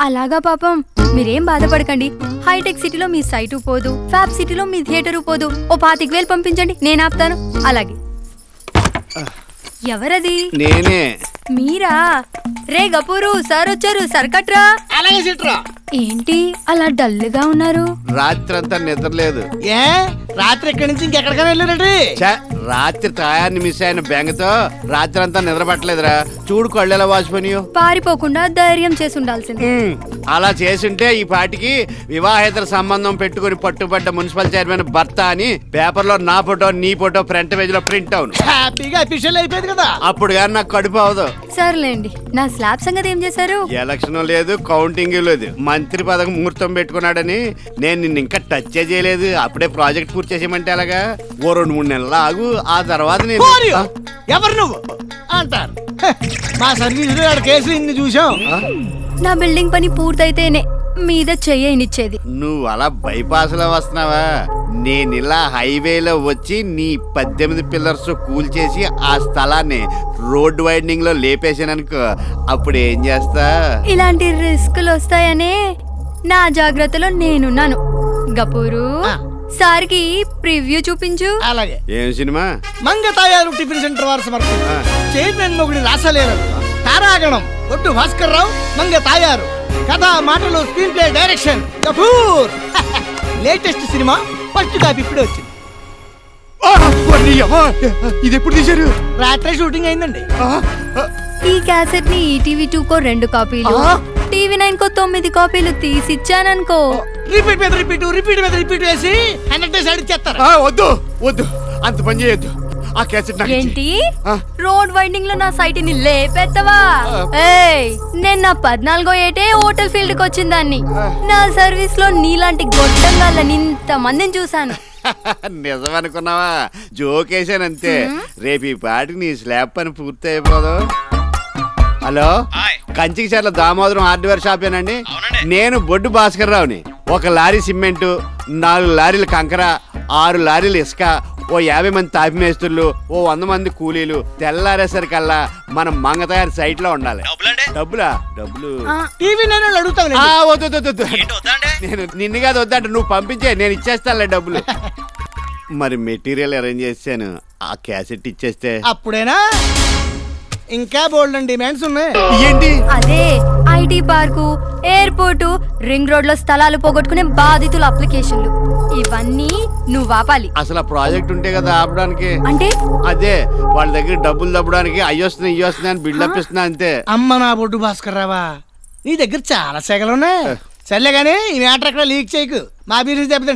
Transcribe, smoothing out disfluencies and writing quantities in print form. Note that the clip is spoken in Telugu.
అలాగా పాపం, మీరేం బాధపడకండి. హైటెక్ సిటీలో మీ సైటు పోదు, ఫ్యాబ్ సిటీలో మీ థియేటరు పోదు. ఓ 25,000 పంపించండి, నేను ఆపుతాను. అలాగే. ఎవరది? నేనే. మీరా? రే గపూరు, సార్ వచ్చారు, సర్కట్రా. అలాగే సిట్రా. ఏంటి అలా డల్గా ఉన్నారు? రాత్రంతా నిద్ర లేదు. ఏ రాత్రి ఇక్కడి నుంచి ఇంకెక్కడికైనా వెళ్ళారండి? రాత్రి తాయాన్ని మిస్ అయిన బెంగతో రాత్రంతా నిద్ర పట్టలేదురా. చూడు కళ్ళు ఎలా వాసిపోయినాయో. పారిపోకుండా ధైర్యం చేసి ఉండాల్సింది. అలా చేసుంటే ఈ పాటికి వివాహేతర సంబంధం పెట్టుకుని పట్టుబడ్డ మున్సిపల్ చైర్మన్ భర్త అని పేపర్లో నా ఫోటో నీ ఫోటో ఫ్రంట్ పేజ్ లో ప్రింట్ అవును. హ్యాపీగా అఫీషియల్ అయిపోయింది కదా. అప్పుడు కానీ నాకు కడుపు అవదు. సర్లేండి, నా స్లాబ్ సంగతి ఏం చేశారు? ఎలక్షన్ లేదు, కౌంటింగ్ లేదు. మంత్రి పదవి ముహూర్తం పెట్టుకున్నాడని నేను నిన్ను ఇంకా టచ్ చేయలేదు. అప్పుడే ప్రాజెక్ట్ పూర్తి చేసేయమంటే అలాగా. ఓ 2-3 నెలలు ఆగు, ఆ తర్వాత నేను ఎవరు నువ్వు అంటారు. మా సర్వీస్ లో కేసులు ఇన్ని చూసాం. నా బిల్డింగ్ పని పూర్తయితేనే మీద చెయ్యనిచ్చేది. నువ్వు అలా బైపాస్ లో వస్తున్నావా? నేను ఇలా హైవేలో వచ్చి నీ 18 పిల్లర్స్ కూల్చేసి ఆ స్థలాన్ని రోడ్ వైడనింగ్ లో లేపేసాననుకో, అప్పుడు ఏం చేస్తా? ఇలాంటి రిస్కులు వస్తాయనే నా జాగ్రత్తలో నేనున్నాను. గపూరు, సార్కి ప్రివ్యూ చూపించు. అలాగే. ఏం సినిమా? మంగతాయారు టిఫిన్ సెంటర్ వారు సమర్పణ. చైర్మన్ మొగుడి రాసలేరు తారాగణం ఒట్టు భాస్కర్ రావు మంగ తాయారు. కథ మాటలు screen play direction Kapoor. Latest cinema first copy ఇప్పుడే వచ్చింది. ఇది ఎప్పుడు తీశారు? రాత్రి షూటింగ్ అయిందండి. ఈ క్యాసెట్ ని ఈటీవీ 2 కో 2 కాపీలు, టీవీ 9 కో 9 కాపీలు తీసిచ్చాననుకో. రిపీట్ మీద రిపీట్, రిపీట్ మీద రిపీట్ వేసి 100 డేస్ అడిచేస్తారు. వద్దు వద్దు, అంత పని చేయొద్దు. ఆ క్యాసెట్ నాకు ఏంటి? రోడ్ వైండింగ్ లో నా సైట్ ని లేపెత్తవా? ఏయ్, నేను నా 14వ ఏటే హోటల్ ఫీల్డ్ కి వచ్చిందాన్ని. నా సర్వీస్ లో నీలాంటి గొట్టంగాళ్ళని ఇంత మందిని చూసాను. నిజం అనుకున్నావా? జోకేశానంతే. రేపు ఈ పాటికి నీ స్లాబ్ పని పూర్తి అయిపోదు. హలో, కంచికిచర్ల దామోదరం హార్డ్వేర్ షాపేనండి. నేను బొడ్డు భాస్కర్ రావుని. 1 లారీ సిమెంటు, 4 లారీల కంకర, 6 లారీలు ఇసుక, ఓ 50 మంది తాపి మేస్తులు, ఓ 100 మంది కూలీలు తెల్లారేసరికల్లా మనం మంగతయారు సైట్ లో ఉండాలి. డబ్బులా? డబ్బులు టీవీ నేను అడుగుతాను. వద్దు, నేను నిన్ను కాదు వద్దంటే నువ్వు పంపించే, నేను ఇచ్చేస్తానులే డబ్బులు. మరి మెటీరియల్ అరేంజ్ చేసాను, ఆ క్యాసెట్ ఇచ్చేస్తే అప్పుడేనా? ఇంకా బోల్డ్ డిమాండ్స్ ఉన్నాయి. ఏంటి? అదే IT park, airport, ring road లో స్థలాలు పోగొట్టుకునే బాధితుల అప్లికేషన్లు, ఇవన్నీ నువ్వు ఆపాలి. అసలు ఆ ప్రాజెక్ట్ ఉంటే కదా ఆపడానికి. అంటే అదే వాళ్ళ దగ్గర డబ్బులు దబ్బడానికి అయ్యొస్తున్నాయి ఇయ్యొస్తున్నాయి అని బిల్డప్ ఇస్తున్నా అంతే. అమ్మ నా బొడ్డు భాస్కర్ రావా, నీ దగ్గర చాలా సెగలు ఉన్నాయి. సర్లే గానీ ఈ మ్యాటర్ ఎక్కడ లీక్ చేయకు, మా బిజినెస్ దెబ్బతింటది.